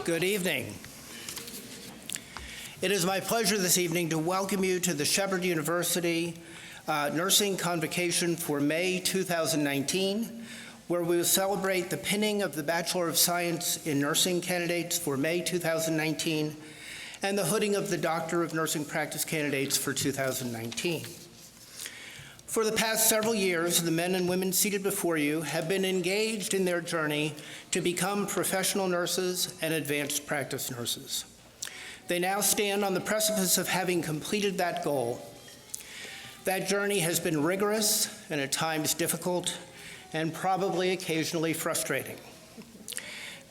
Good evening. It is my pleasure this evening to welcome you to the Shepherd University Nursing Convocation for May 2019, where we will celebrate the pinning of the Bachelor of Science in Nursing candidates for May 2019 and the hooding of the Doctor of Nursing Practice candidates for 2019. For the past several years, the men and women seated before you have been engaged in their journey to become professional nurses and advanced practice nurses. They now stand on the precipice of having completed that goal. That journey has been rigorous and at times difficult and probably occasionally frustrating.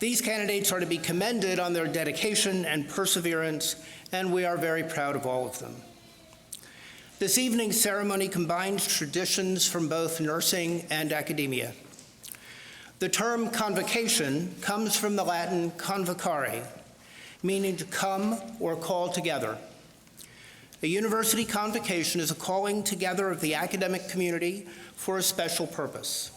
These candidates are to be commended on their dedication and perseverance, and we are very proud of all of them. This evening's ceremony combines traditions from both nursing and academia. The term convocation comes from the Latin convocare, meaning to come or call together. A university convocation is a calling together of the academic community for a special purpose.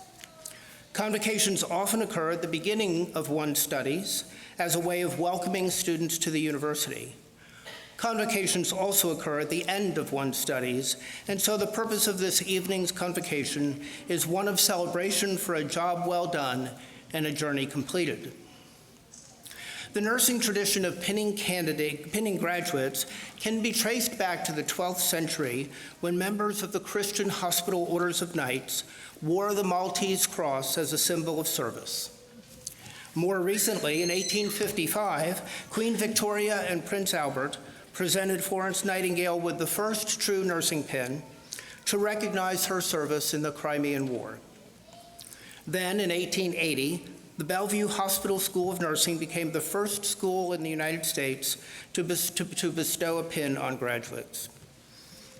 Convocations often occur at the beginning of one's studies as a way of welcoming students to the university. Convocations also occur at the end of one's studies, and so the purpose of this evening's convocation is one of celebration for a job well done and a journey completed. The nursing tradition of pinning graduates can be traced back to the 12th century when members of the Christian Hospital Orders of Knights wore the Maltese cross as a symbol of service. More recently, in 1855, Queen Victoria and Prince Albert presented Florence Nightingale with the first true nursing pin to recognize her service in the Crimean War. Then, in 1880, the Bellevue Hospital School of Nursing became the first school in the United States to bestow a pin on graduates.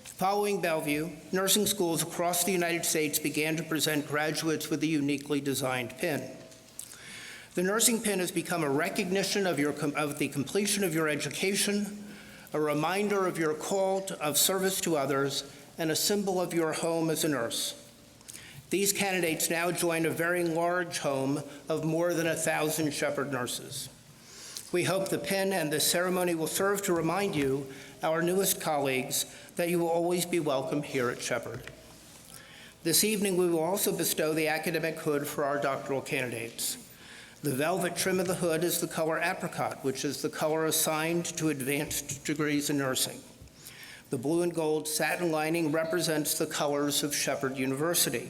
Following Bellevue, nursing schools across the United States began to present graduates with a uniquely designed pin. The nursing pin has become a recognition of the completion of your education, a reminder of your call of service to others, and a symbol of your home as a nurse. These candidates now join a very large home of more than 1,000 Shepherd nurses. We hope the pin and this ceremony will serve to remind you, our newest colleagues, that you will always be welcome here at Shepherd. This evening, we will also bestow the academic hood for our doctoral candidates. The velvet trim of the hood is the color apricot, which is the color assigned to advanced degrees in nursing. The blue and gold satin lining represents the colors of Shepherd University.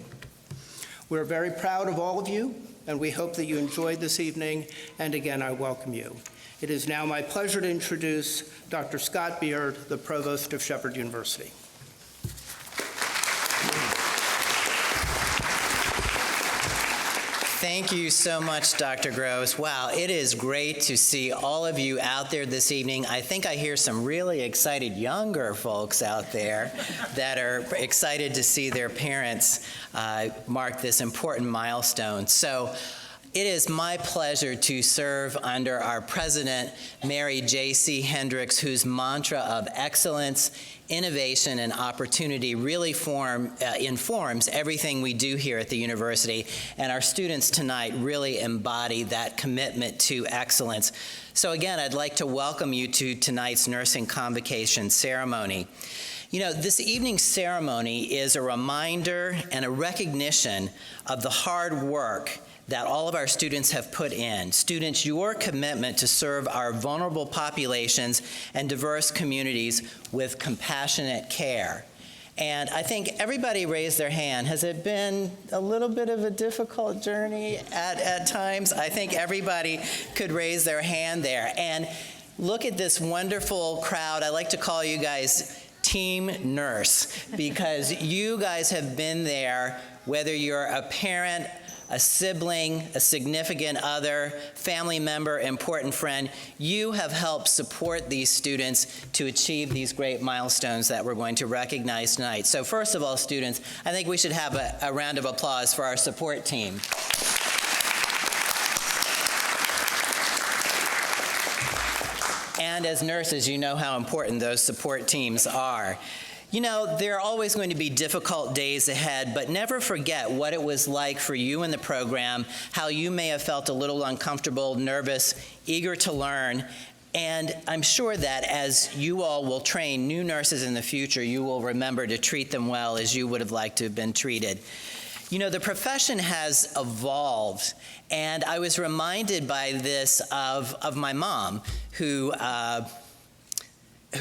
We're very proud of all of you, and we hope that you enjoyed this evening, and again, I welcome you. It is now my pleasure to introduce Dr. Scott Beard, the Provost of Shepherd University. Thank you so much, Dr. Gross. Wow, it is great to see all of you out there this evening. I think I hear some really excited younger folks out there that are excited to see their parents mark this important milestone. So it is my pleasure to serve under our president, Mary J.C. Hendricks, whose mantra of excellence, innovation, and opportunity really informs everything we do here at the university, and our students tonight really embody that commitment to excellence. So again, I'd like to welcome you to tonight's nursing convocation ceremony. You know, this evening's ceremony is a reminder and a recognition of the hard work that all of our students have put in. Students, your commitment to serve our vulnerable populations and diverse communities with compassionate care. And I think everybody raised their hand. Has it been a little bit of a difficult journey at times? I think everybody could raise their hand there. And look at this wonderful crowd. I like to call you guys Team Nurse, because you guys have been there, whether you're a parent, a sibling, a significant other, family member, important friend, you have helped support these students to achieve these great milestones that we're going to recognize tonight. So first of all, students, I think we should have a round of applause for our support team. And as nurses, you know how important those support teams are. You know, there are always going to be difficult days ahead, but never forget what it was like for you in the program, how you may have felt a little uncomfortable, nervous, eager to learn. And I'm sure that as you all will train new nurses in the future, you will remember to treat them well as you would have liked to have been treated. You know, the profession has evolved, and I was reminded by this of my mom, who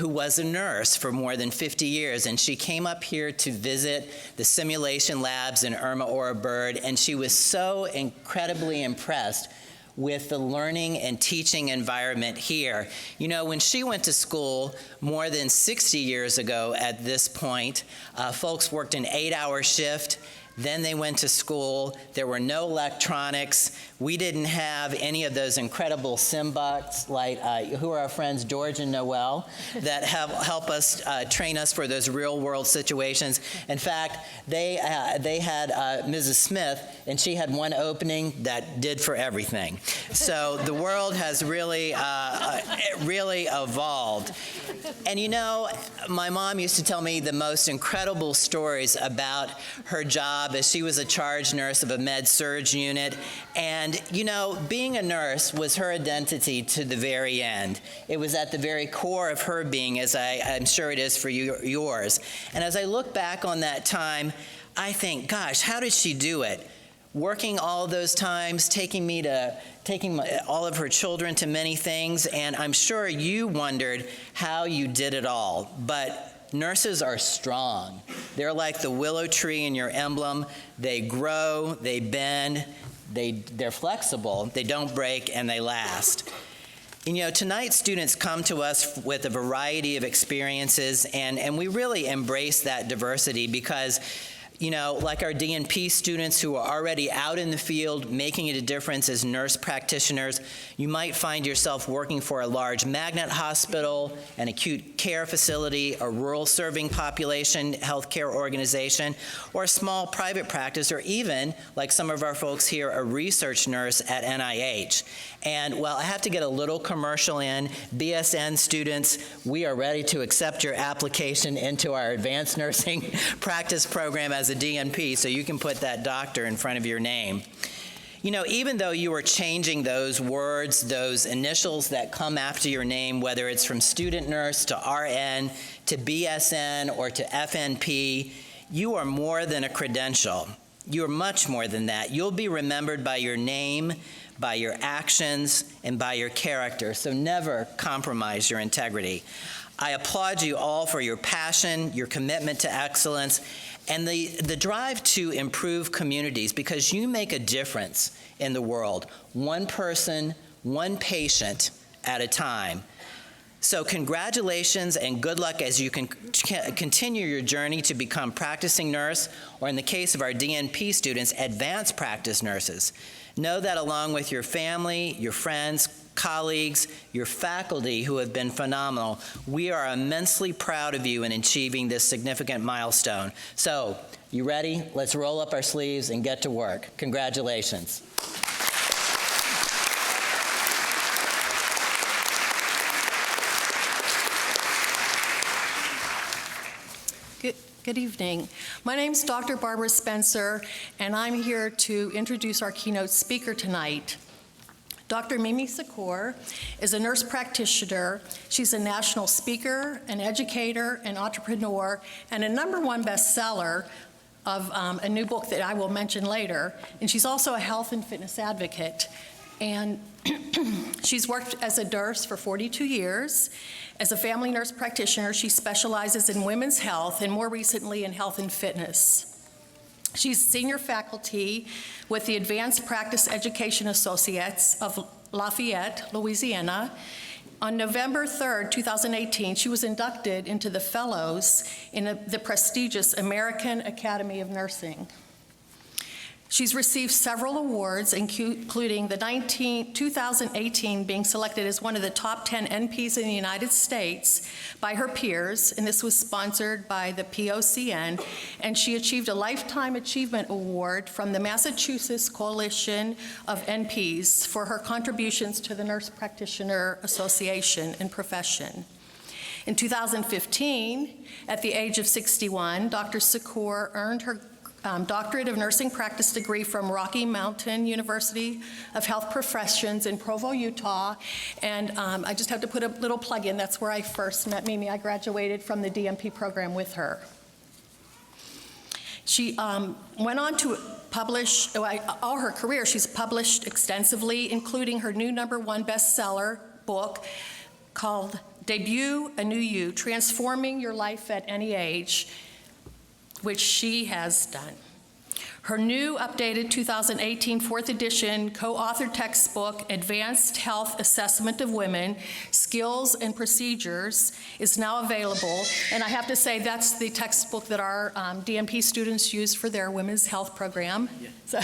was a nurse for more than 50 years, and she came up here to visit the simulation labs in Irma Ora Bird, and she was so incredibly impressed with the learning and teaching environment here. You know, when she went to school more than 60 years ago at this point, folks worked an 8-hour shift. Then they went to school. There were no electronics. We didn't have any of those incredible SimBots, like who are our friends George and Noel, that help us train us for those real-world situations. In fact, they had Mrs. Smith, and she had one opening that did for everything. So the world has really evolved. And you know, my mom used to tell me the most incredible stories about her job as she was a charge nurse of a med-surg unit. And, you know, being a nurse was her identity to the very end. It was at the very core of her being, as I'm sure it is for yours. And as I look back on that time, I think, gosh, how did she do it? Working all those times, taking all of her children to many things, and I'm sure you wondered how you did it all. But nurses are strong. They're like the willow tree in your emblem. They grow, they bend, they're flexible, they don't break, and they last. And, you know, tonight students come to us with a variety of experiences, and we really embrace that diversity because, you know, like our DNP students who are already out in the field making a difference as nurse practitioners, you might find yourself working for a large magnet hospital, an acute care facility, a rural serving population healthcare organization, or a small private practice, or even, like some of our folks here, a research nurse at NIH. And, well, I have to get a little commercial in. BSN students, we are ready to accept your application into our advanced nursing practice program as a DNP, so you can put that doctor in front of your name. You know, even though you are changing those words, those initials that come after your name, whether it's from student nurse to RN to BSN or to FNP, you are more than a credential. You're much more than that. You'll be remembered by your name, by your actions, and by your character, so never compromise your integrity. I applaud you all for your passion, your commitment to excellence, and the drive to improve communities, because you make a difference in the world, one person, one patient at a time. So congratulations and good luck as you can continue your journey to become practicing nurse, or in the case of our DNP students, advanced practice nurses. Know that along with your family, your friends, colleagues, your faculty who have been phenomenal, we are immensely proud of you in achieving this significant milestone. So, you ready? Let's roll up our sleeves and get to work. Congratulations. Good evening. My name is Dr. Barbara Spencer, and I'm here to introduce our keynote speaker tonight. Dr. Mimi Secor is a nurse practitioner. She's a national speaker, an educator, an entrepreneur, and a #1 bestseller of a new book that I will mention later. And she's also a health and fitness advocate. And she's worked as a nurse for 42 years. As a family nurse practitioner, she specializes in women's health and more recently in health and fitness. She's senior faculty with the Advanced Practice Education Associates of Lafayette, Louisiana. On November 3rd, 2018, she was inducted into the Fellows in the prestigious American Academy of Nursing. She's received several awards, including the 2018 being selected as one of the top 10 NPs in the United States by her peers, and this was sponsored by the POCN, and she achieved a Lifetime Achievement Award from the Massachusetts Coalition of NPs for her contributions to the Nurse Practitioner Association and profession. In 2015, at the age of 61, Dr. Secor earned her Doctorate of Nursing Practice degree from Rocky Mountain University of Health Professions in Provo, Utah. And I just have to put a little plug in. That's where I first met Mimi. I graduated from the DNP program with her. She went on to publish, all her career, she's published extensively, including her new #1 bestseller book called Debut a New You, Transforming Your Life at Any Age, which she has done. Her new updated 2018 fourth edition co-authored textbook, Advanced Health Assessment of Women, Skills and Procedures, is now available. And I have to say, that's the textbook that our DNP students use for their women's health program. Yeah. So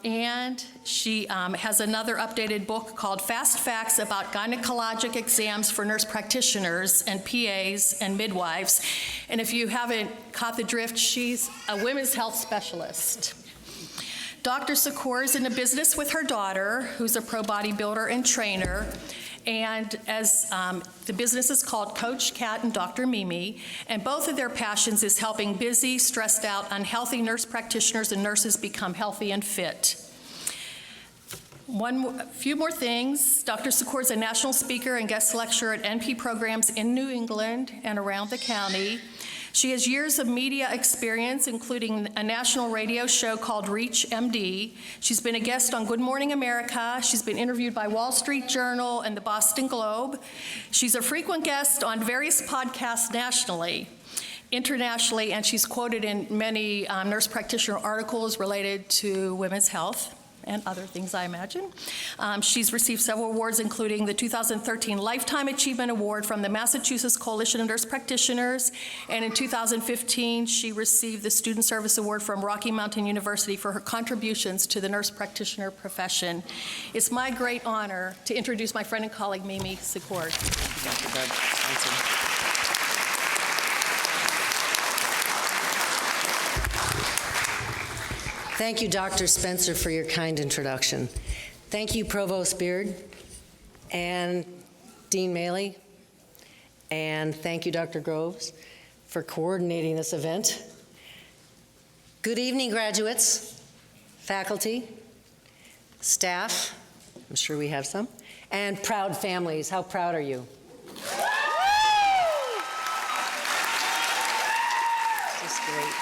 and she has another updated book called Fast Facts About Gynecologic Exams for Nurse Practitioners and PAs and Midwives. And if you haven't caught the drift, she's a women's health specialist. Dr. Secor is in the business with her daughter, who's a pro bodybuilder and trainer. And as the business is called Coach Kat and Dr. Mimi, and both of their passions is helping busy, stressed out, unhealthy nurse practitioners and nurses become healthy and fit. A few more things. Dr. Secor is a national speaker and guest lecturer at NP programs in New England and around the county. She has years of media experience, including a national radio show called Reach MD. She's been a guest on Good Morning America. She's been interviewed by Wall Street Journal and the Boston Globe. She's a frequent guest on various podcasts nationally, internationally, and she's quoted in many nurse practitioner articles related to women's health and other things, I imagine. She's received several awards, including the 2013 Lifetime Achievement Award from the Massachusetts Coalition of Nurse Practitioners, and in 2015, she received the Student Service Award from Rocky Mountain University for her contributions to the nurse practitioner profession. It's my great honor to introduce my friend and colleague, Mimi Secor. Thank you, Dr. Spencer, for your kind introduction. Thank you, Provost Beard and Dean Maley, and thank you, Dr. Groves, for coordinating this event. Good evening, graduates, faculty, staff, I'm sure we have some, and proud families. How proud are you? This is great.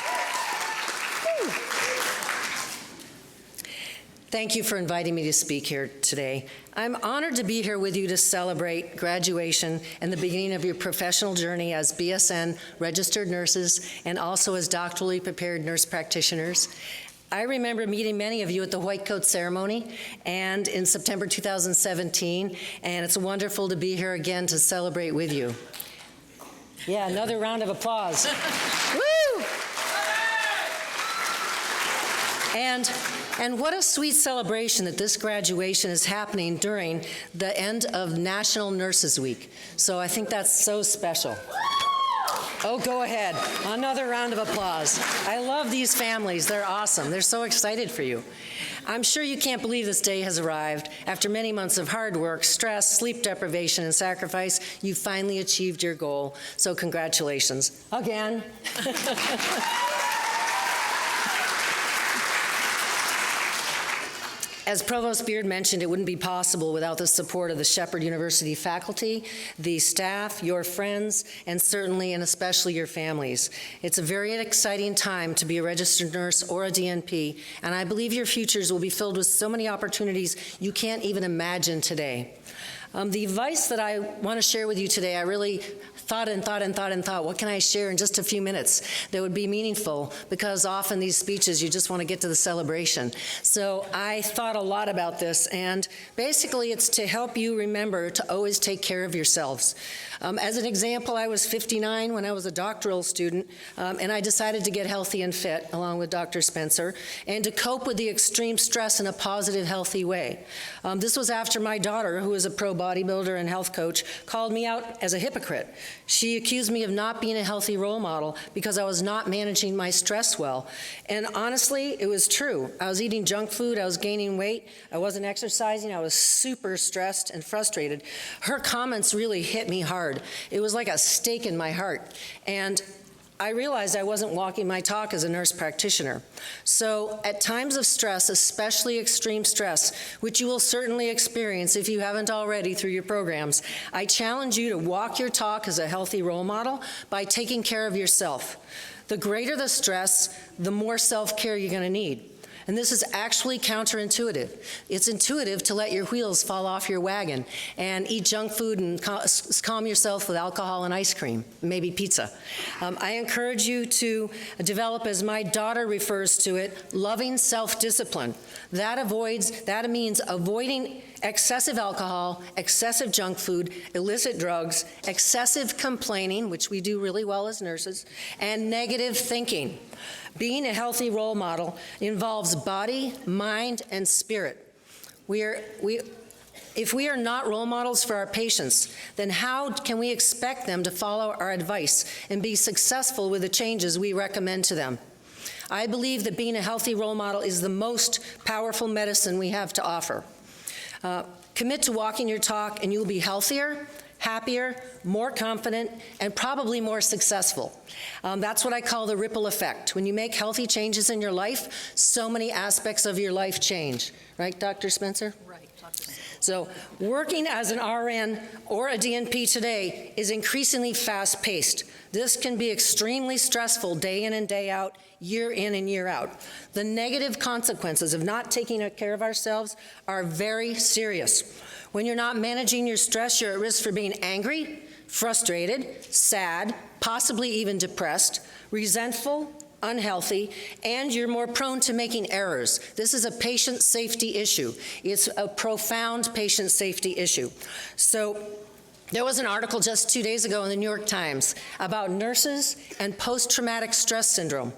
Thank you for inviting me to speak here today. I'm honored to be here with you to celebrate graduation and the beginning of your professional journey as BSN registered nurses and also as doctorally prepared nurse practitioners. I remember meeting many of you at the White Coat ceremony and in September 2017, and it's wonderful to be here again to celebrate with you. Yeah, another round of applause. Woo! And what a sweet celebration that this graduation is happening during the end of National Nurses Week. So I think that's so special. Oh, go ahead. Another round of applause. I love these families. They're awesome. They're so excited for you. I'm sure you can't believe this day has arrived. After many months of hard work, stress, sleep deprivation, and sacrifice, you finally achieved your goal. So congratulations. Again. As Provost Beard mentioned, it wouldn't be possible without the support of the Shepherd University faculty, the staff, your friends, and certainly and especially your families. It's a very exciting time to be a registered nurse or a DNP, and I believe your futures will be filled with so many opportunities you can't even imagine today. The advice that I want to share with you today, I really thought, what can I share in just a few minutes that would be meaningful? Because often these speeches, you just want to get to the celebration. So I thought a lot about this, and basically it's to help you remember to always take care of yourselves. As an example, I was 59 when I was a doctoral student, and I decided to get healthy and fit, along with Dr. Spencer, and to cope with the extreme stress in a positive, healthy way. This was after my daughter, who is a pro bodybuilder and health coach, called me out as a hypocrite. She accused me of not being a healthy role model because I was not managing my stress well. And honestly, it was true. I was eating junk food, I was gaining weight, I wasn't exercising, I was super stressed and frustrated. Her comments really hit me hard. It was like a stake in my heart. And I realized I wasn't walking my talk as a nurse practitioner. So at times of stress, especially extreme stress, which you will certainly experience if you haven't already through your programs, I challenge you to walk your talk as a healthy role model by taking care of yourself. The greater the stress, the more self-care you're going to need. And this is actually counterintuitive. It's intuitive to let your wheels fall off your wagon and eat junk food and calm yourself with alcohol and ice cream, maybe pizza. I encourage you to develop, as my daughter refers to it, loving self-discipline. That means avoiding excessive alcohol, excessive junk food, illicit drugs, excessive complaining, which we do really well as nurses, and negative thinking. Being a healthy role model involves body, mind, and spirit. If we are not role models for our patients, then how can we expect them to follow our advice and be successful with the changes we recommend to them? I believe that being a healthy role model is the most powerful medicine we have to offer. Commit to walking your talk and you'll be healthier, happier, more confident, and probably more successful. That's what I call the ripple effect. When you make healthy changes in your life, so many aspects of your life change. Right, Dr. Spencer? Right, Dr. Spencer. So working as an RN or a DNP today is increasingly fast-paced. This can be extremely stressful day in and day out, year in and year out. The negative consequences of not taking care of ourselves are very serious. When you're not managing your stress, you're at risk for being angry, frustrated, sad, possibly even depressed, resentful, unhealthy, and you're more prone to making errors. This is a patient safety issue. It's a profound patient safety issue. So there was an article just 2 days ago in the New York Times about nurses and post-traumatic stress syndrome.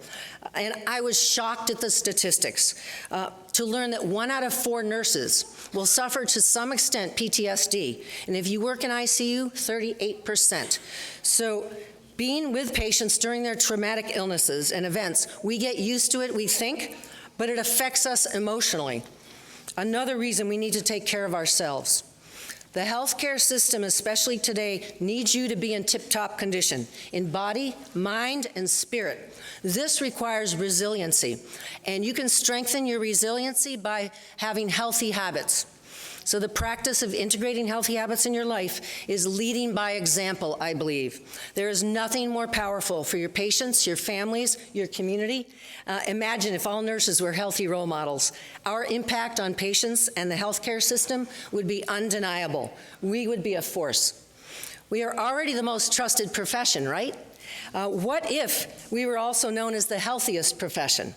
And I was shocked at the statistics to learn that 1 out of 4 nurses will suffer to some extent PTSD. And if you work in ICU, 38%. So being with patients during their traumatic illnesses and events, we get used to it, we think, but it affects us emotionally. Another reason we need to take care of ourselves. The healthcare system, especially today, needs you to be in tip-top condition, in body, mind, and spirit. This requires resiliency, and you can strengthen your resiliency by having healthy habits. So the practice of integrating healthy habits in your life is leading by example, I believe. There is nothing more powerful for your patients, your families, your community. Imagine if all nurses were healthy role models. Our impact on patients and the healthcare system would be undeniable. We would be a force. We are already the most trusted profession, right? What if we were also known as the healthiest profession?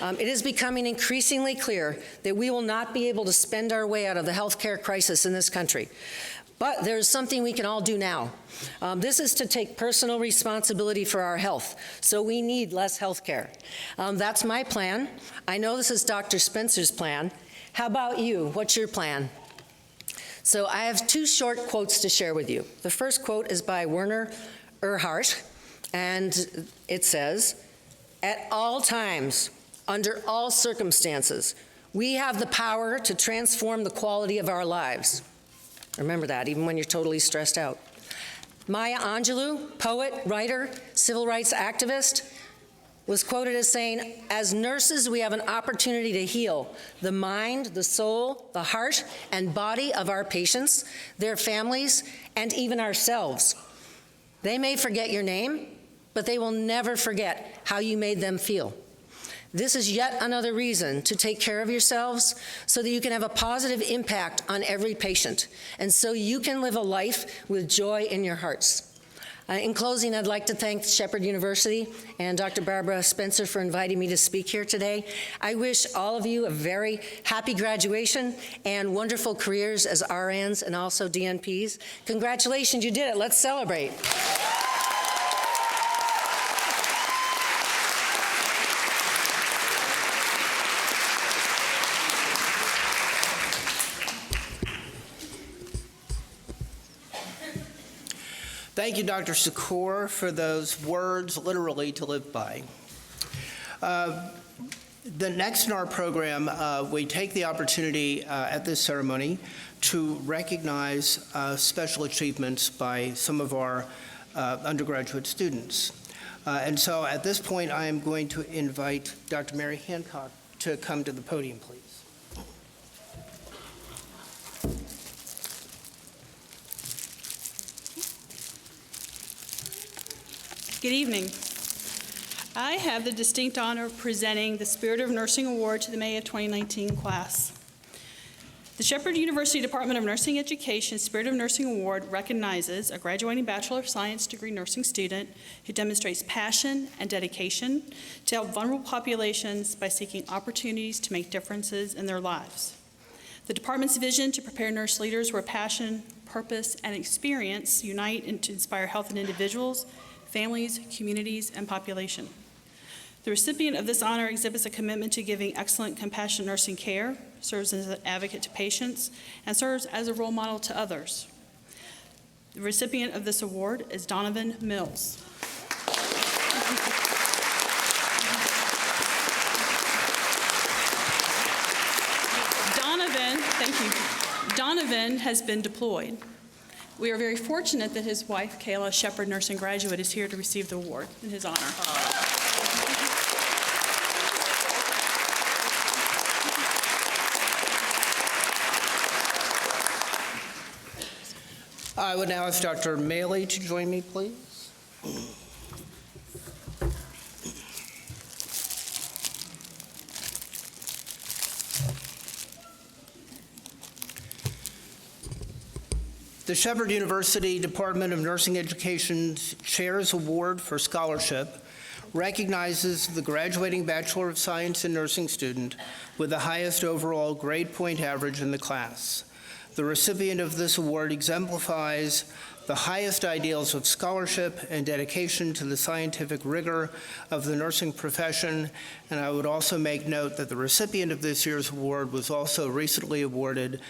It is becoming increasingly clear that we will not be able to spend our way out of the healthcare crisis in this country. But there's something we can all do now. This is to take personal responsibility for our health. So we need less healthcare. That's my plan. I know this is Dr. Spencer's plan. How about you? What's your plan? So I have 2 short quotes to share with you. The first quote is by Werner Erhard, and it says, "At all times, under all circumstances, we have the power to transform the quality of our lives." Remember that, even when you're totally stressed out. Maya Angelou, poet, writer, civil rights activist, was quoted as saying, "As nurses, we have an opportunity to heal the mind, the soul, the heart, and body of our patients, their families, and even ourselves. They may forget your name, but they will never forget how you made them feel." This is yet another reason to take care of yourselves so that you can have a positive impact on every patient, and so you can live a life with joy in your hearts. In closing, I'd like to thank Shepherd University and Dr. Barbara Spencer for inviting me to speak here today. I wish all of you a very happy graduation and wonderful careers as RNs and also DNPs. Congratulations, you did it. Let's celebrate. Thank you, Dr. Secor, for those words literally to live by. The next in our program, we take the opportunity at this ceremony to recognize special achievements by some of our undergraduate students. And so at this point, I am going to invite Dr. Mary Hancock to come to the podium, please. Good evening. I have the distinct honor of presenting the Spirit of Nursing Award to the May of 2019 class. The Shepherd University Department of Nursing Education Spirit of Nursing Award recognizes a graduating Bachelor of Science degree nursing student who demonstrates passion and dedication to help vulnerable populations by seeking opportunities to make differences in their lives. The department's vision to prepare nurse leaders where passion, purpose, and experience unite and to inspire health in individuals, families, communities, and population. The recipient of this honor exhibits a commitment to giving excellent compassionate nursing care, serves as an advocate to patients, and serves as a role model to others. The recipient of this award is Donovan Mills. Donovan has been deployed. We are very fortunate that his wife, Kayla, Shepherd Nursing graduate, is here to receive the award in his honor. I would now ask Dr. Maley to join me, please. The Shepherd University Department of Nursing Education's Chair's Award for Scholarship recognizes the graduating Bachelor of Science in Nursing student with the highest overall grade point average in the class. The recipient of this award exemplifies the highest ideals of scholarship and dedication to the scientific rigor of the nursing profession, and I would also make note that the recipient of this year's award was also recently awarded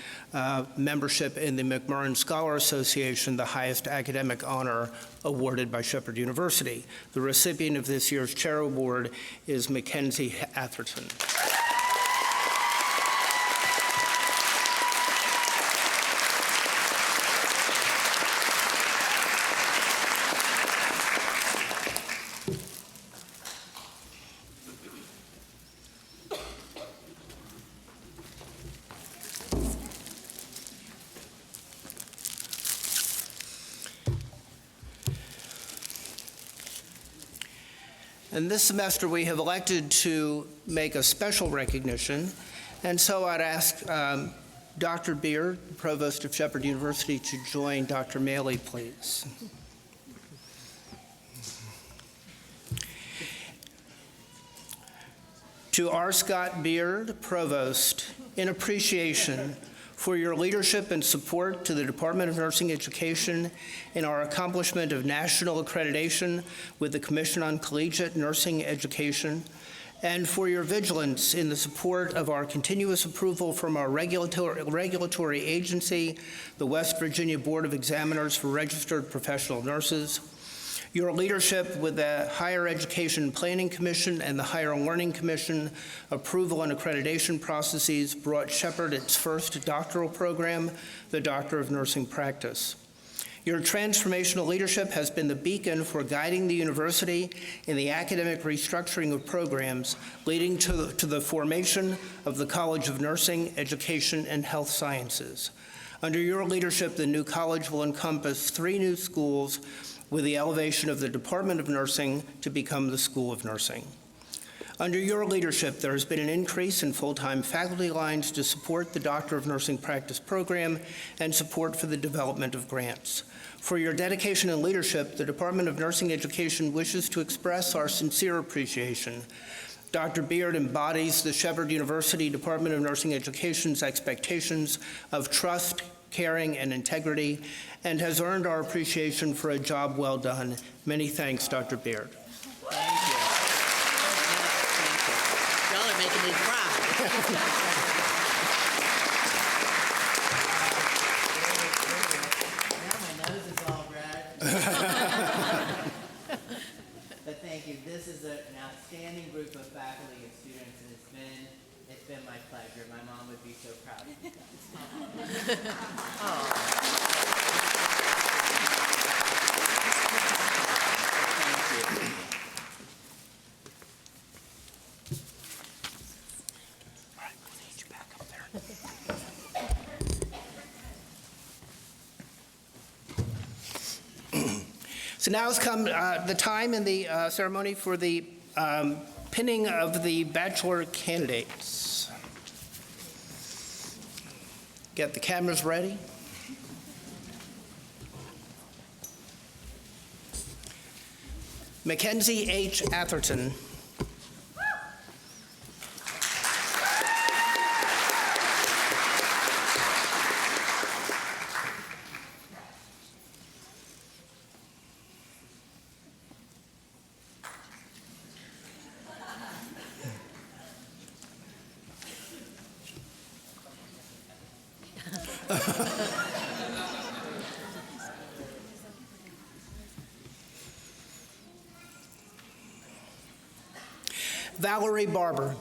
membership in the McMurrin Scholar Association, the highest academic honor awarded by Shepherd University. The recipient of this year's Chair Award is Mackenzie Atherton. And this semester, we have elected to make a special recognition, and so I'd ask Dr. Beard, Provost of Shepherd University, to join Dr. Maley, please. To R. Scott Beard, Provost, in appreciation for your leadership and support to the Department of Nursing Education in our accomplishment of national accreditation with the Commission on Collegiate Nursing Education, and for your vigilance in the support of our continuous approval from our regulatory agency, the West Virginia Board of Examiners for Registered Professional Nurses, your leadership with the Higher Education Planning Commission and the Higher Learning Commission approval and accreditation processes brought Shepherd its first doctoral program, the Doctor of Nursing Practice. Your transformational leadership has been the beacon for guiding the university in the academic restructuring of programs, leading to the formation of the College of Nursing, Education, and Health Sciences. Under your leadership, the new college will encompass 3 new schools with the elevation of the Department of Nursing to become the School of Nursing. Under your leadership, there has been an increase in full-time faculty lines to support the Doctor of Nursing Practice program and support for the development of grants. For your dedication and leadership, the Department of Nursing Education wishes to express our sincere appreciation. Dr. Beard embodies the Shepherd University Department of Nursing Education's expectations of trust, caring, and integrity, and has earned our appreciation for a job well done. Many thanks, Dr. Beard. Thank you. Y'all are making me cry. Now my nose is all red. been my pleasure. My mom would be so proud of you. Thank you. So now has come the time in the ceremony for the pinning of the bachelor candidates. Get the cameras ready. Mackenzie H. Atherton. Valerie Barber.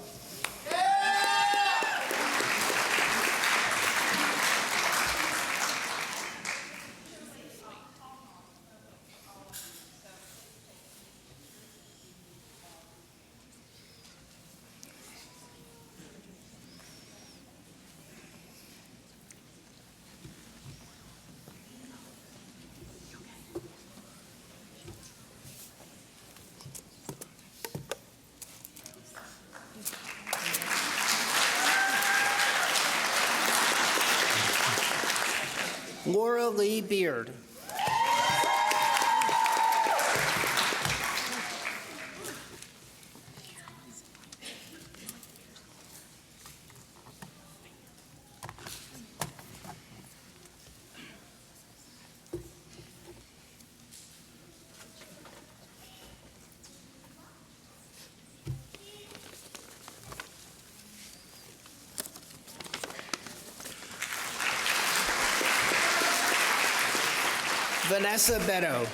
Laura Lee Beard. Vanessa Beto.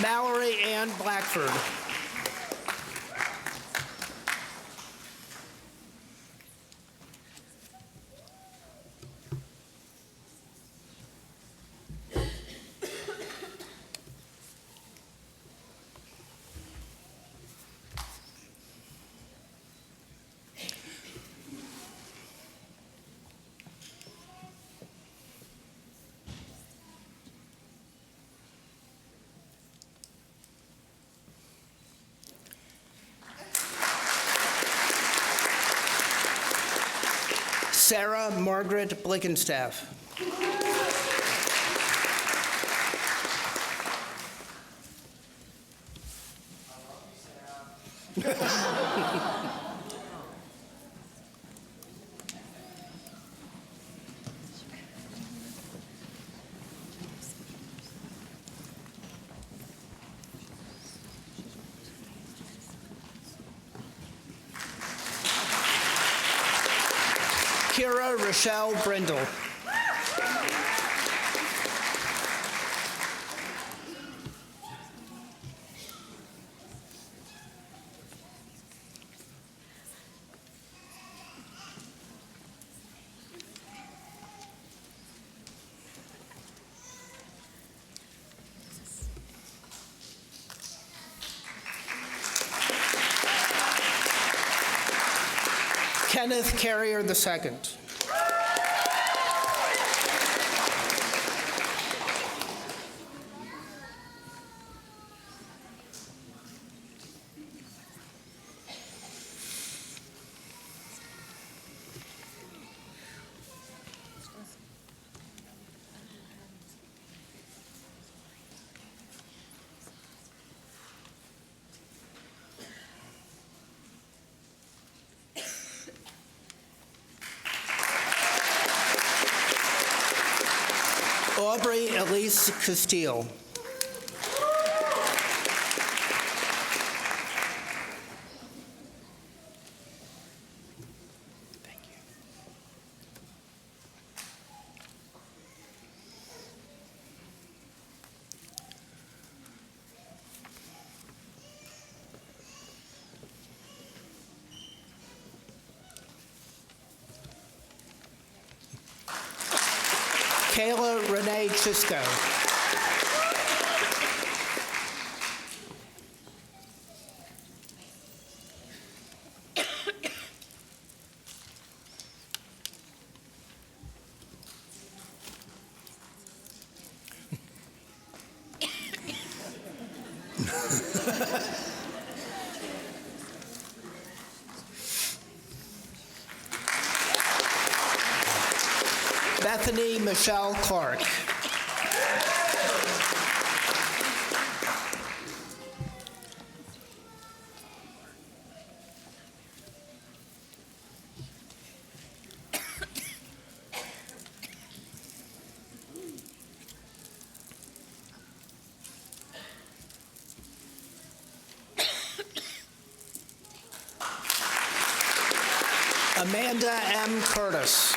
Mallory Ann Blackford. Sarah Margaret Blickenstaff. Kira Rochelle Brindle. Kenneth Carrier II. Aubrey Elise Castile. Kayla Renee Chisco. Bethany Michelle Clark. Amanda M. Curtis.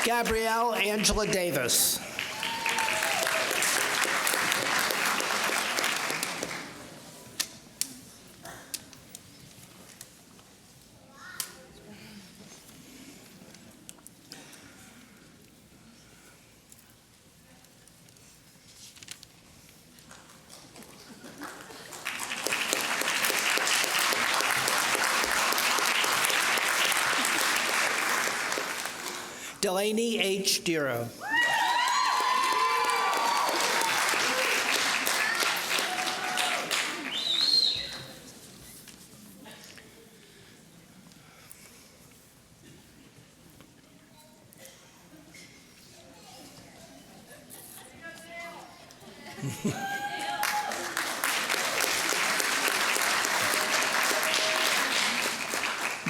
Gabrielle Angela Davis. Delaney H. Diro.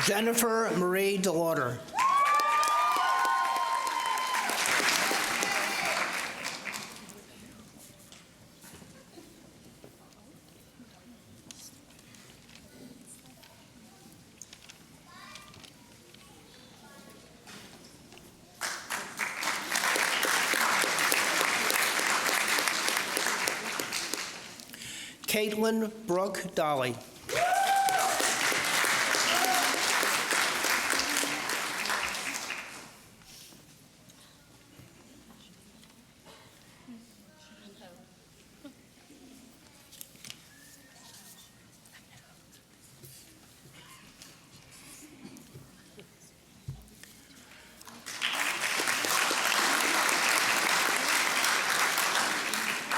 Jennifer Marie DeLauder. Caitlin Brooke Dolly.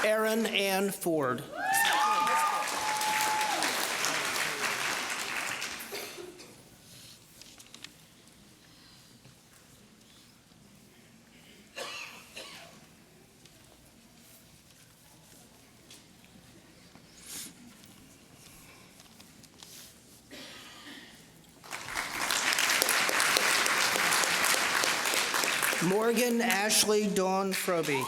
Erin Ann Ford. Morgan Ashley Dawn Froby.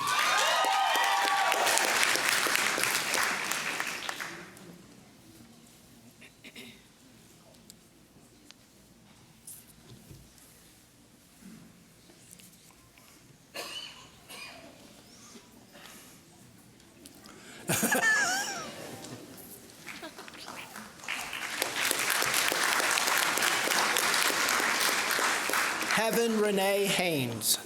Heaven Renee Haynes.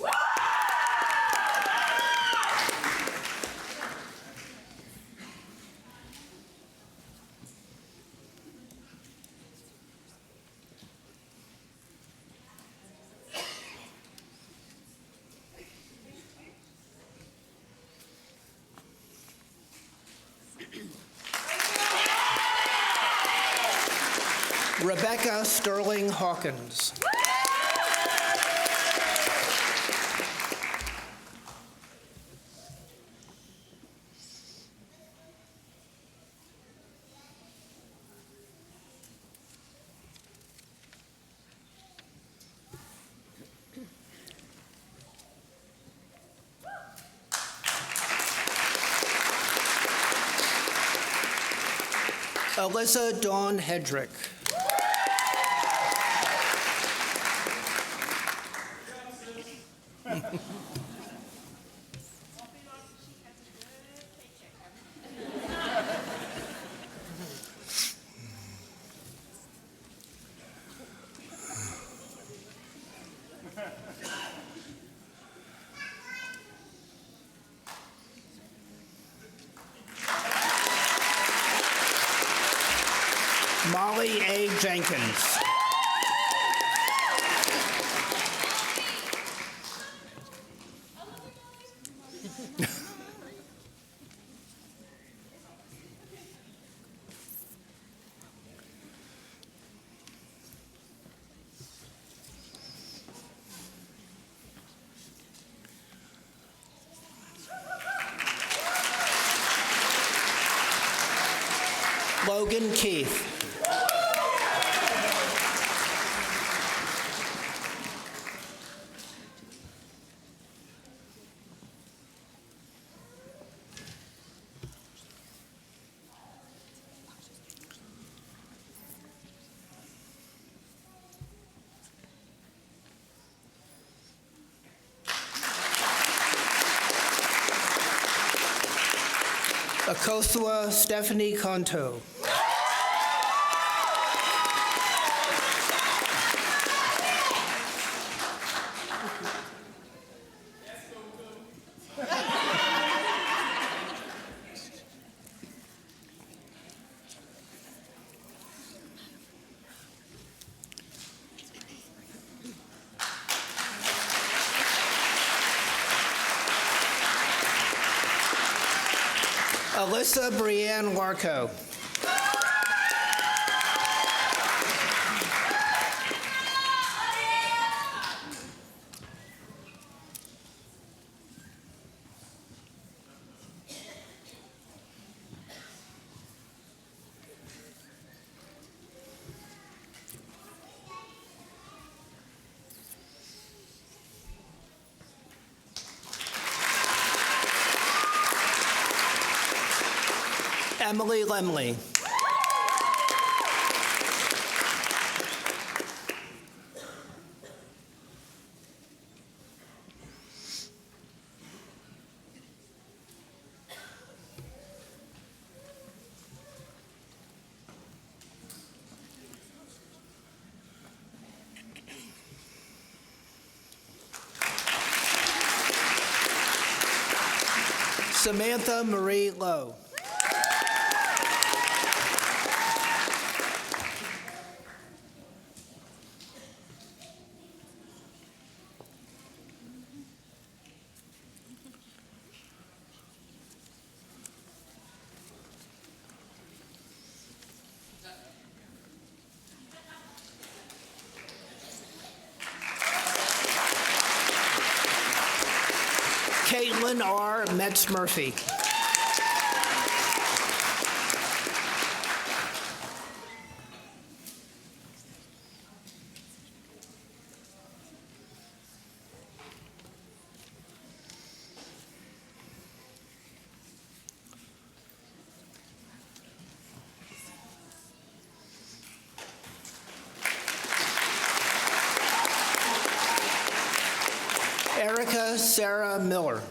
Rebecca Sterling Hawkins. Alyssa Dawn Hedrick. Molly A. Jenkins. Logan Keith. Akosua Stephanie Conto. Alyssa Brianne Larco. Emily Lemley. Samantha Marie Lowe. Caitlin R. Metz-Murphy. Erica Sarah Miller.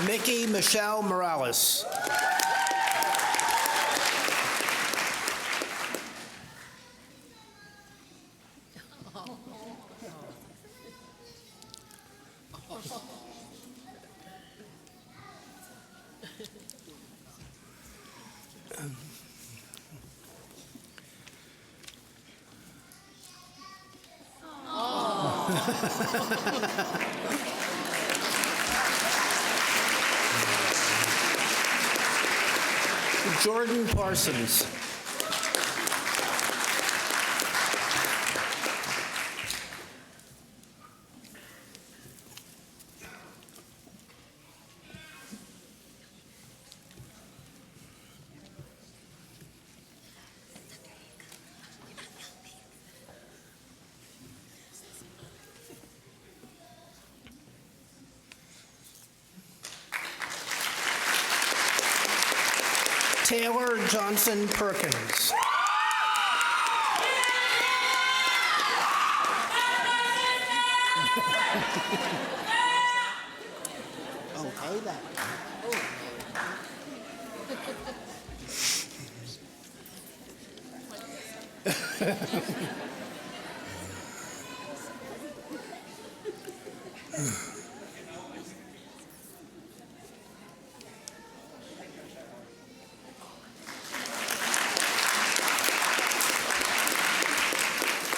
Mickey Michelle Morales. Jordan Parsons. Taylor Johnson Perkins. Okay, that.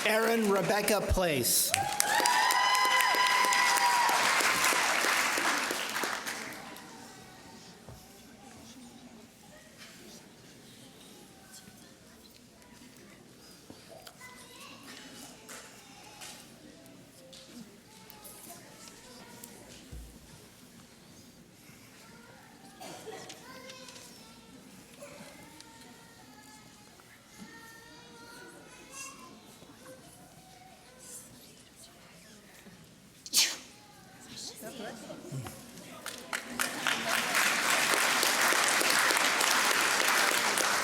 Erin Rebecca Place.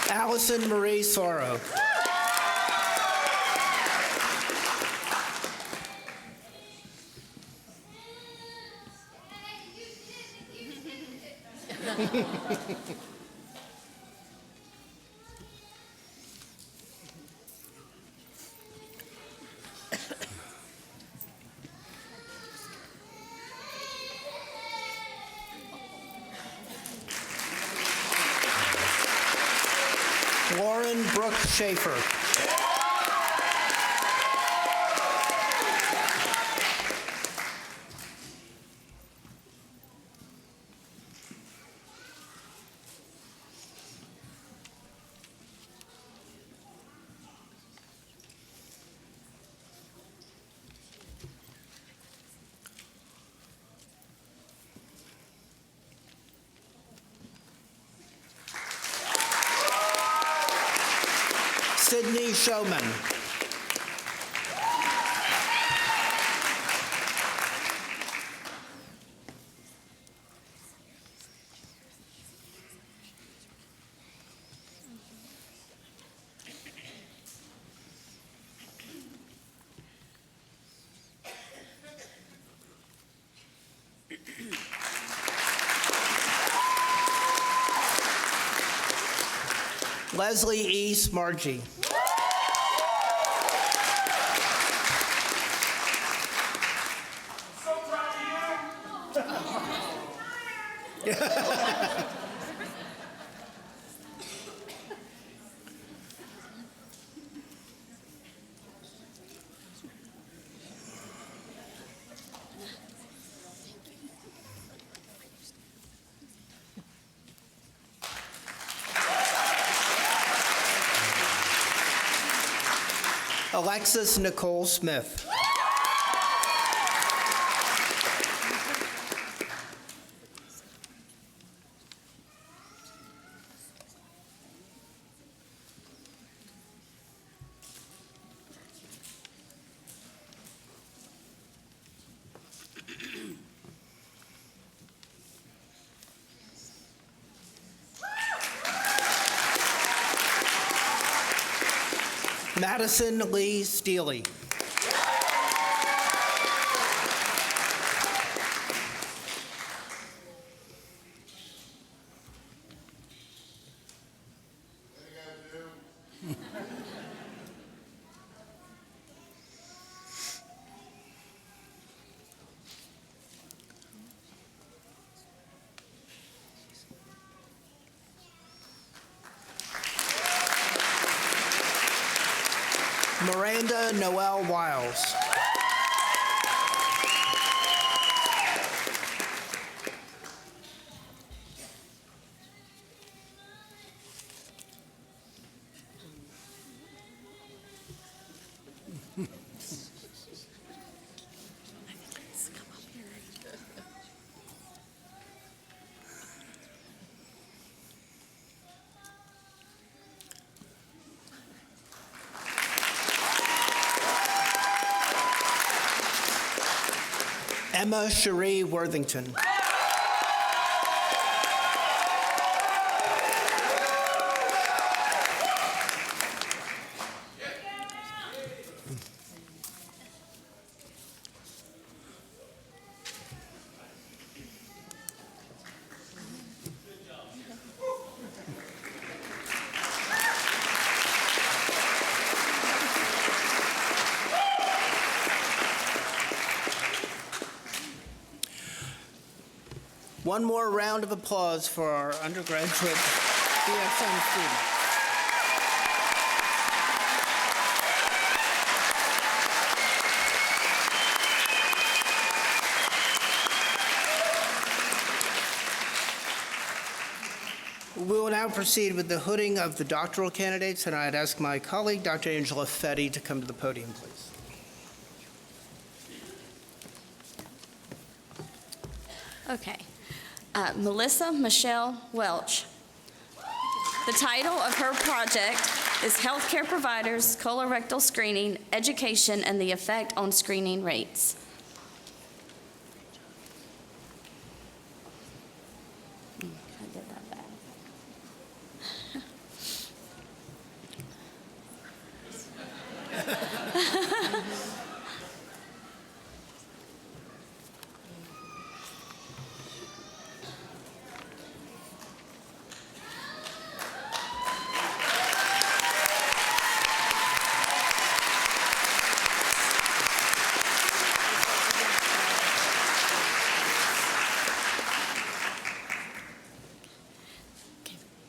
Allison Marie Sorrow. Lauren Brooke Schaefer. Sydney Showman. Leslie E. Smargy. Alexis Nicole Smith. Madison Lee Steely. Miranda Noel Wiles. Emma Cherie Worthington. One more round of applause for our undergraduate BSN students. We will now proceed with the hooding of the doctoral candidates, and I'd ask my colleague, Dr. Angela Fetty, to come to the podium, please. Okay. Melissa Michelle Welch. The title of her project is Healthcare Providers, Colorectal Screening, Education, and the Effect on Screening Rates. I did that bad.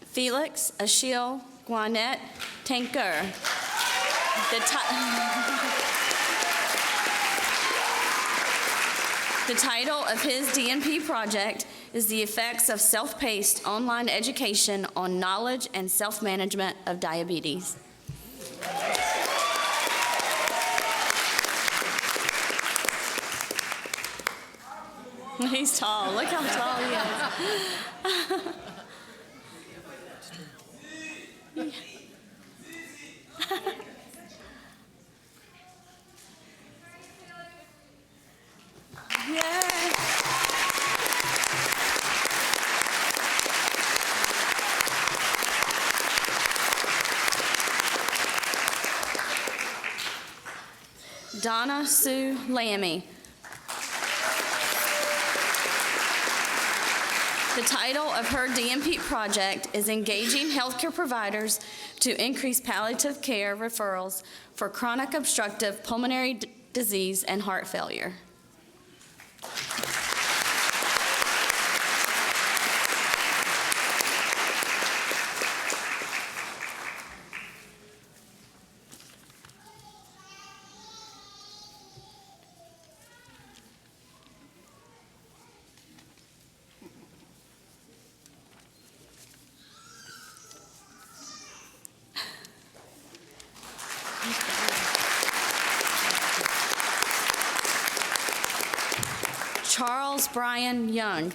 Felix Achille Guanet Tanker. The title of his DNP project is The Effects of Self-Paced Online Education on Knowledge and Self-Management of Diabetes. He's tall. Look how tall he is. Yay. Donna Sue Lammy. The title of her DNP project is Engaging Healthcare Providers to Increase Palliative Care Referrals for Chronic Obstructive Pulmonary Disease and Heart Failure. Charles Brian Young.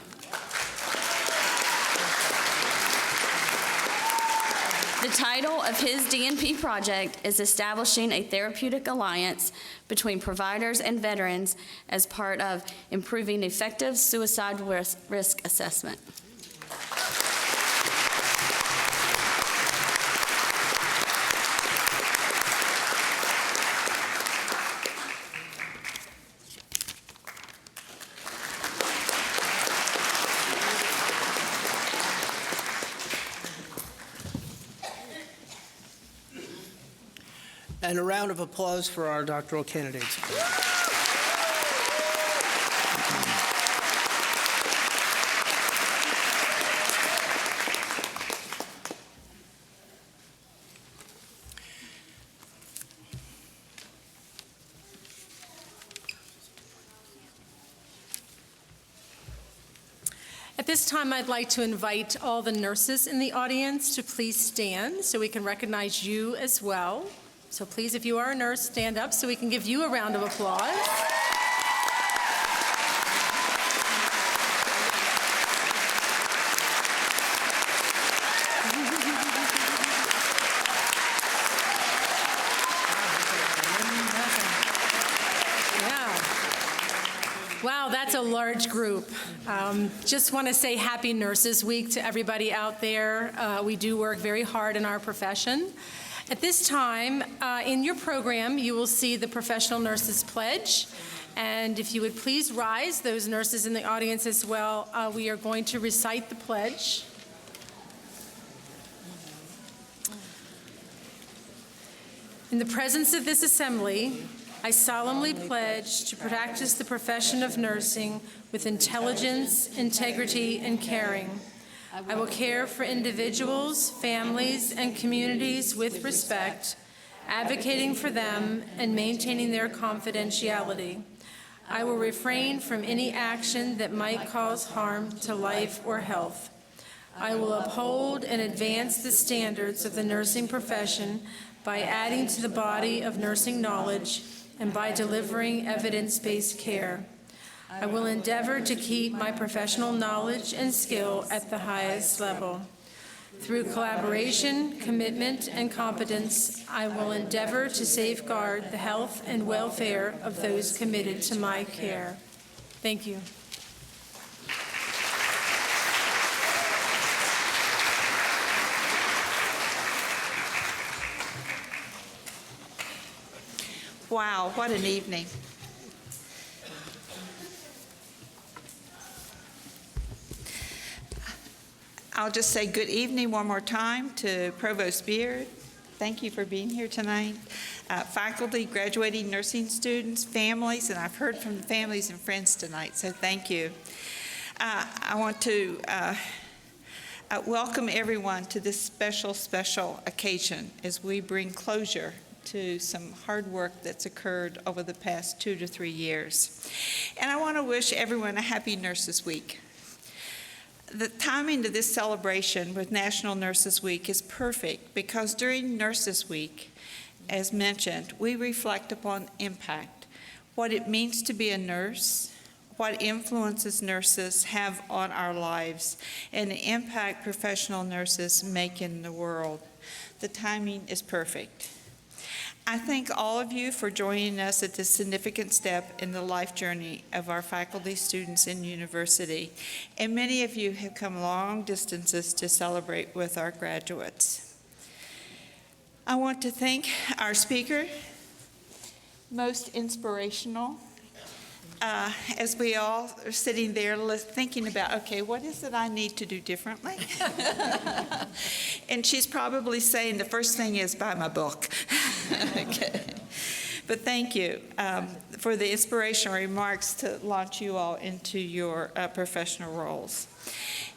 The title of his DNP project is Establishing a Therapeutic Alliance Between Providers and Veterans as part of Improving Effective Suicide Risk Assessment. And a round of applause for our doctoral candidates. At this time, I'd like to invite all the nurses in the audience to please stand so we can recognize you as well. So please, if you are a nurse, stand up so we can give you a round of applause. Yeah. Wow, that's a large group. Just want to say Happy Nurses Week to everybody out there. We do work very hard in our profession. At this time, in your program, you will see the Professional Nurses Pledge. And if you would please rise, those nurses in the audience as well, we are going to recite the pledge. In the presence of this assembly, I solemnly pledge to practice the profession of nursing with intelligence, integrity, and caring. I will care for individuals, families, and communities with respect, advocating for them and maintaining their confidentiality. I will refrain from any action that might cause harm to life or health. I will uphold and advance the standards of the nursing profession by adding to the body of nursing knowledge and by delivering evidence-based care. I will endeavor to keep my professional knowledge and skill at the highest level. Through collaboration, commitment, and competence, I will endeavor to safeguard the health and welfare of those committed to my care. Thank you. Wow, what an evening. I'll just say good evening one more time to Provost Beard. Thank you for being here tonight. Faculty, graduating nursing students, families, and I've heard from the families and friends tonight, so thank you. I want to welcome everyone to this special occasion as we bring closure to some hard work that's occurred over the past 2 to 3 years. And I want to wish everyone a happy Nurses Week. The timing of this celebration with National Nurses Week is perfect because during Nurses Week, as mentioned, we reflect upon impact, what it means to be a nurse, what influences nurses have on our lives, and the impact professional nurses make in the world. The timing is perfect. I thank all of you for joining us at this significant step in the life journey of our faculty, students, and university. And many of you have come long distances to celebrate with our graduates. I want to thank our speaker, most inspirational, as we all are sitting there thinking about, okay, what is it I need to do differently? And she's probably saying the first thing is buy my book. Okay. But thank you for the inspirational remarks to launch you all into your professional roles.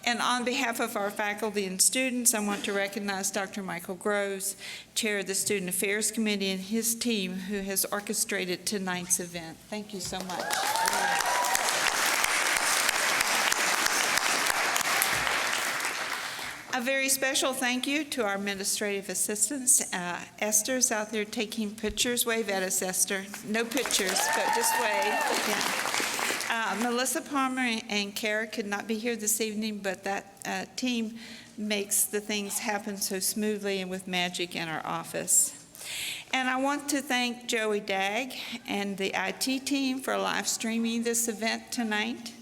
And on behalf of our faculty and students, I want to recognize Dr. Michael Groves, Chair of the Student Affairs Committee, and his team who has orchestrated tonight's event. Thank you so much. A very special thank you to our administrative assistants. Esther's out there taking pictures. Wave at us, Esther. No pictures, but just wave. Yeah. Melissa Palmer and Kara could not be here this evening, but that team makes the things happen so smoothly and with magic in our office. And I want to thank Joey Dagg and the IT team for live streaming this event tonight.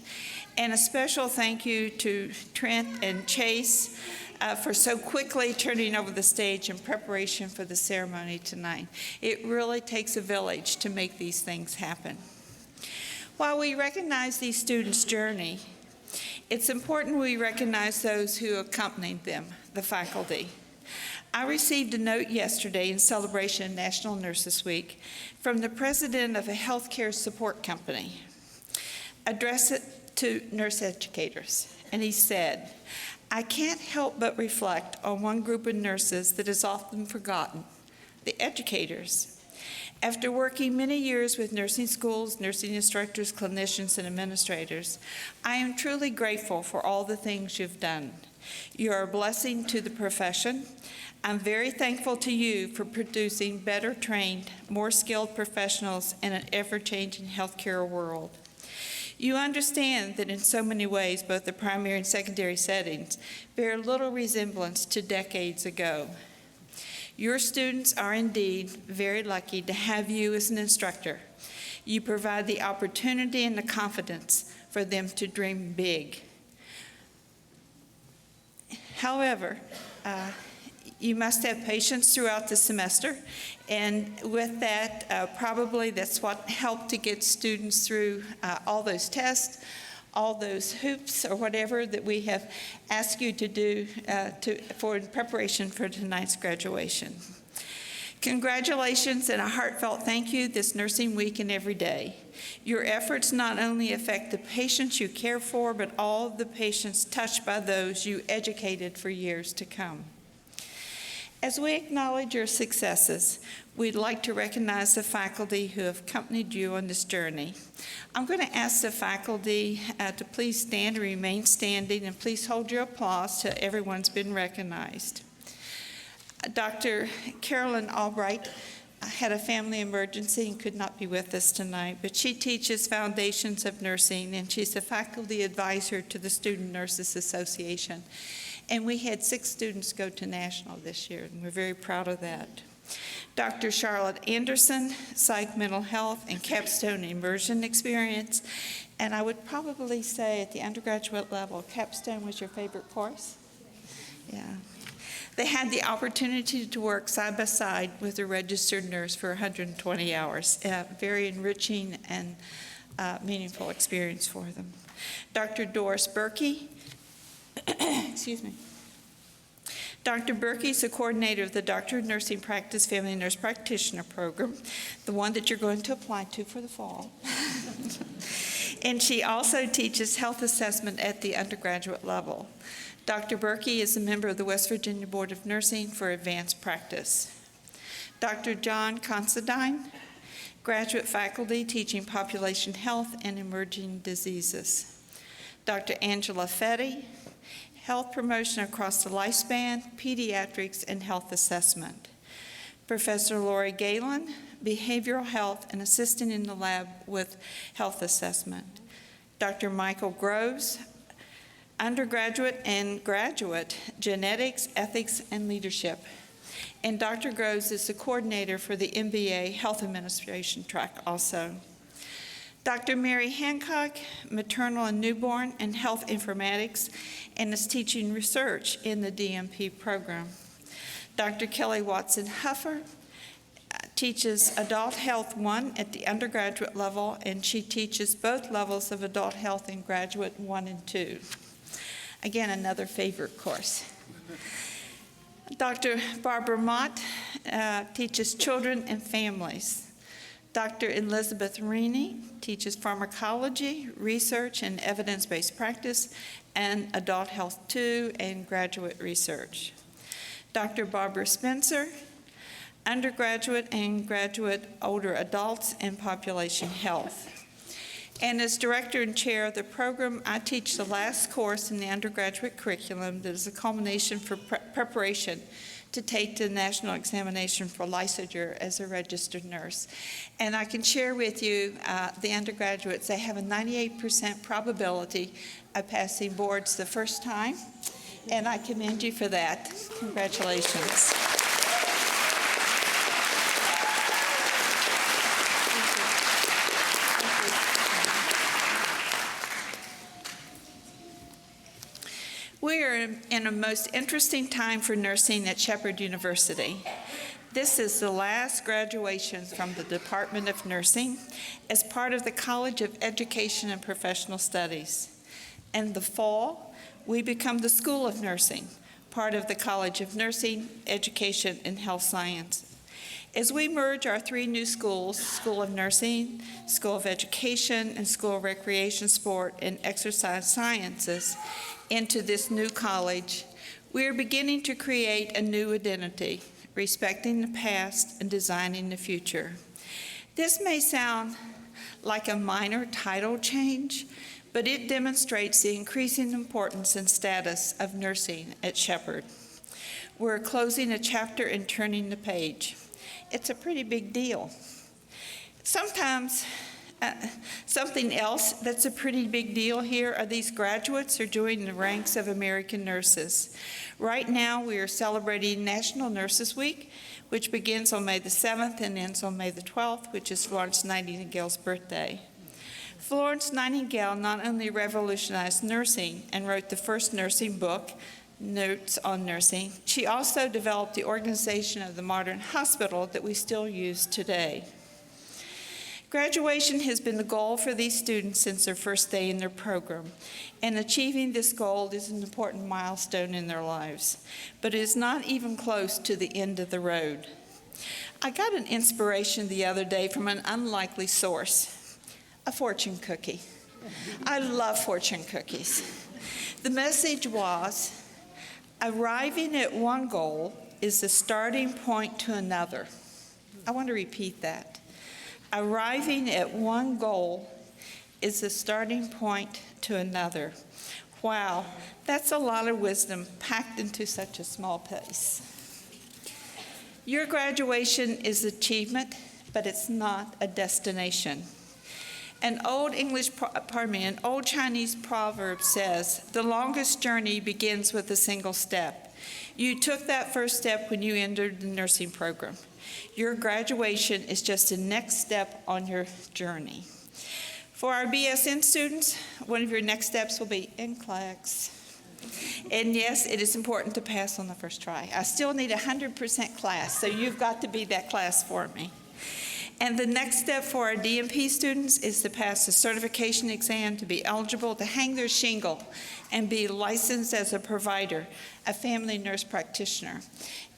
And a special thank you to Trent and Chase for so quickly turning over the stage in preparation for the ceremony tonight. It really takes a village to make these things happen. While we recognize these students' journey, it's important we recognize those who accompanied them, the faculty. I received a note yesterday in celebration of National Nurses Week from the president of a healthcare support company. Addressed it to nurse educators, and he said, "I can't help but reflect on one group of nurses that is often forgotten, the educators. After working many years with nursing schools, nursing instructors, clinicians, and administrators, I am truly grateful for all the things you've done. You are a blessing to the profession. I'm very thankful to you for producing better trained, more skilled professionals in an ever-changing healthcare world. You understand that in so many ways, both the primary and secondary settings bear little resemblance to decades ago. Your students are indeed very lucky to have you as an instructor. You provide the opportunity and the confidence for them to dream big. However, you must have patience throughout the semester, and with that, probably that's what helped to get students through all those tests, all those hoops or whatever that we have asked you to do for in preparation for tonight's graduation. Congratulations and a heartfelt thank you this nursing week and every day. Your efforts not only affect the patients you care for, but all of the patients touched by those you educated for years to come. As we acknowledge your successes, we'd like to recognize the faculty who have accompanied you on this journey. I'm going to ask the faculty to please stand and remain standing, and please hold your applause till everyone's been recognized. Dr. Carolyn Albright had a family emergency and could not be with us tonight, but she teaches Foundations of Nursing, and she's a faculty advisor to the Student Nurses Association. And we had 6 students go to national this year, and we're very proud of that. Dr. Charlotte Anderson, Psych Mental Health and Capstone Immersion Experience. And I would probably say at the undergraduate level, Capstone was your favorite course? Yeah. They had the opportunity to work side by side with a registered nurse for 120 hours. Very enriching and meaningful experience for them. Dr. Doris Berkey, excuse me. Dr. Berkey is the coordinator of the Doctor of Nursing Practice Family Nurse Practitioner Program, the one that you're going to apply to for the fall. And she also teaches health assessment at the undergraduate level. Dr. Berkey is a member of the West Virginia Board of Nursing for Advanced Practice. Dr. John Considine, graduate faculty teaching population health and emerging diseases. Dr. Angela Fetty, health promotion across the lifespan, pediatrics, and health assessment. Professor Lori Galen, behavioral health and assisting in the lab with health assessment. Dr. Michael Groves, undergraduate and graduate, genetics, ethics, and leadership. And Dr. Groves is the coordinator for the MBA Health Administration track also. Dr. Mary Hancock, maternal and newborn and health informatics, and is teaching research in the DMP program. Dr. Kelly Watson Huffer teaches Adult Health 1 at the undergraduate level, and she teaches both levels of Adult Health in Graduate 1 and 2. Again, another favorite course. Dr. Barbara Mott teaches Children and Families. Dr. Elizabeth Rini teaches pharmacology, research, and evidence-based practice, and Adult Health 2 and graduate research. Dr. Barbara Spencer, undergraduate and graduate older adults and population health. And as director and chair of the program, I teach the last course in the undergraduate curriculum that is a culmination for preparation to take the national examination for licensure as a registered nurse. And I can share with you, the undergraduates, they have a 98% probability of passing boards the first time, and I commend you for that. Congratulations. We are in a most interesting time for nursing at Shepherd University. This is the last graduation from the Department of Nursing as part of the College of Education and Professional Studies. In the fall, we become the School of Nursing, part of the College of Nursing, Education, and Health Science. As we merge our 3 new schools, School of Nursing, School of Education, and School of Recreation, Sport, and Exercise Sciences, into this new college, we are beginning to create a new identity, respecting the past and designing the future. This may sound like a minor title change, but it demonstrates the increasing importance and status of nursing at Shepherd. We're closing a chapter and turning the page. It's a pretty big deal. Sometimes something else that's a pretty big deal here are these graduates are joining the ranks of American nurses. Right now, we are celebrating National Nurses Week, which begins on May the 7th and ends on May the 12th, which is Florence Nightingale's birthday. Florence Nightingale not only revolutionized nursing and wrote the first nursing book, Notes on Nursing, she also developed the organization of the modern hospital that we still use today. Graduation has been the goal for these students since their first day in their program, and achieving this goal is an important milestone in their lives, but it is not even close to the end of the road. I got an inspiration the other day from an unlikely source, a fortune cookie. I love fortune cookies. The message was, arriving at one goal is the starting point to another. I want to repeat that. Arriving at one goal is the starting point to another. Wow, that's a lot of wisdom packed into such a small place. Your graduation is achievement, but it's not a destination. An old Chinese proverb says, the longest journey begins with a single step. You took that first step when you entered the nursing program. Your graduation is just the next step on your journey. For our BSN students, one of your next steps will be NCLEX. And yes, it is important to pass on the first try. I still need 100% class, so you've got to be that class for me. And the next step for our DNP students is to pass the certification exam to be eligible to hang their shingle and be licensed as a provider, a family nurse practitioner.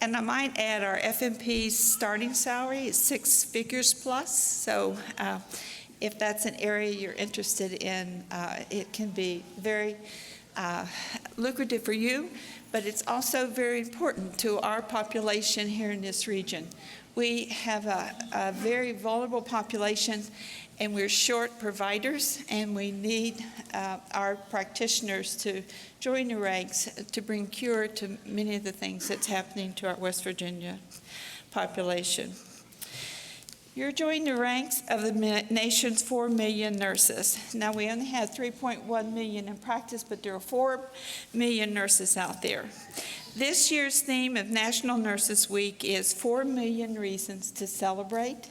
And I might add our FNP's starting salary is 6 figures plus, so if that's an area you're interested in, it can be very lucrative for you, but it's also very important to our population here in this region. We have a very vulnerable population, and we're short providers, and we need our practitioners to join the ranks to bring cure to many of the things that's happening to our West Virginia population. You're joining the ranks of the nation's 4 million nurses. Now, we only have 3.1 million in practice, but there are 4 million nurses out there. This year's theme of National Nurses Week is 4 million reasons to celebrate.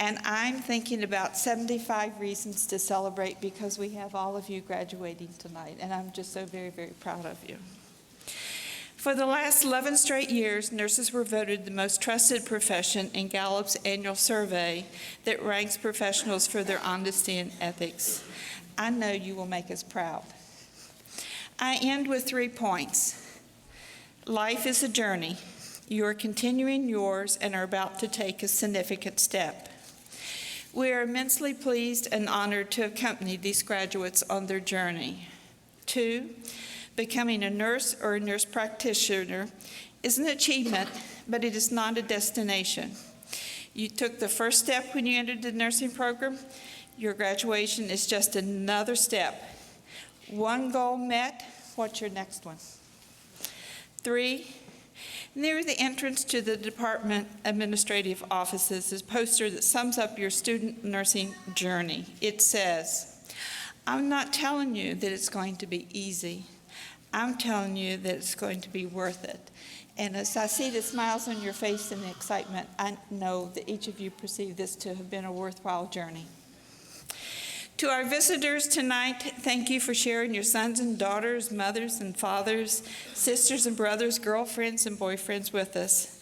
And I'm thinking about 75 reasons to celebrate because we have all of you graduating tonight. And I'm just so very, very proud of you. For the last 11 straight years, nurses were voted the most trusted profession in Gallup's annual survey that ranks professionals for their honesty and ethics. I know you will make us proud. I end with 3 points. Life is a journey. You are continuing yours and are about to take a significant step. We are immensely pleased and honored to accompany these graduates on their journey. 2, becoming a nurse or a nurse practitioner is an achievement, but it is not a destination. You took the first step when you entered the nursing program. Your graduation is just another step. One goal met, what's your next one? 3, near the entrance to the department administrative offices is a poster that sums up your student nursing journey. It says, I'm not telling you that it's going to be easy. I'm telling you that it's going to be worth it. And as I see the smiles on your face and the excitement, I know that each of you perceive this to have been a worthwhile journey. To our visitors tonight, thank you for sharing your sons and daughters, mothers and fathers, sisters and brothers, girlfriends and boyfriends with us.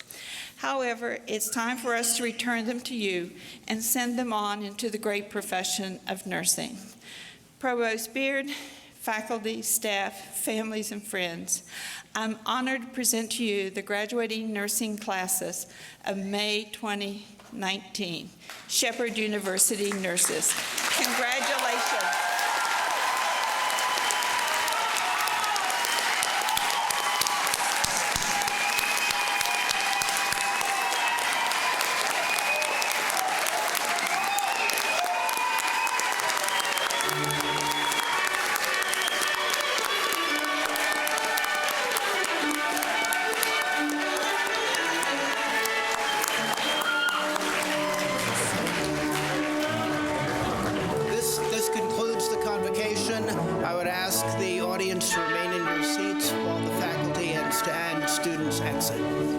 However, it's time for us to return them to you and send them on into the great profession of nursing. Provost Beard, faculty, staff, families, and friends, I'm honored to present to you the graduating nursing classes of May 2019, Shepherd University nurses. Congratulations. This concludes the convocation. I would ask the audience to remain in your seats while the faculty and students exit.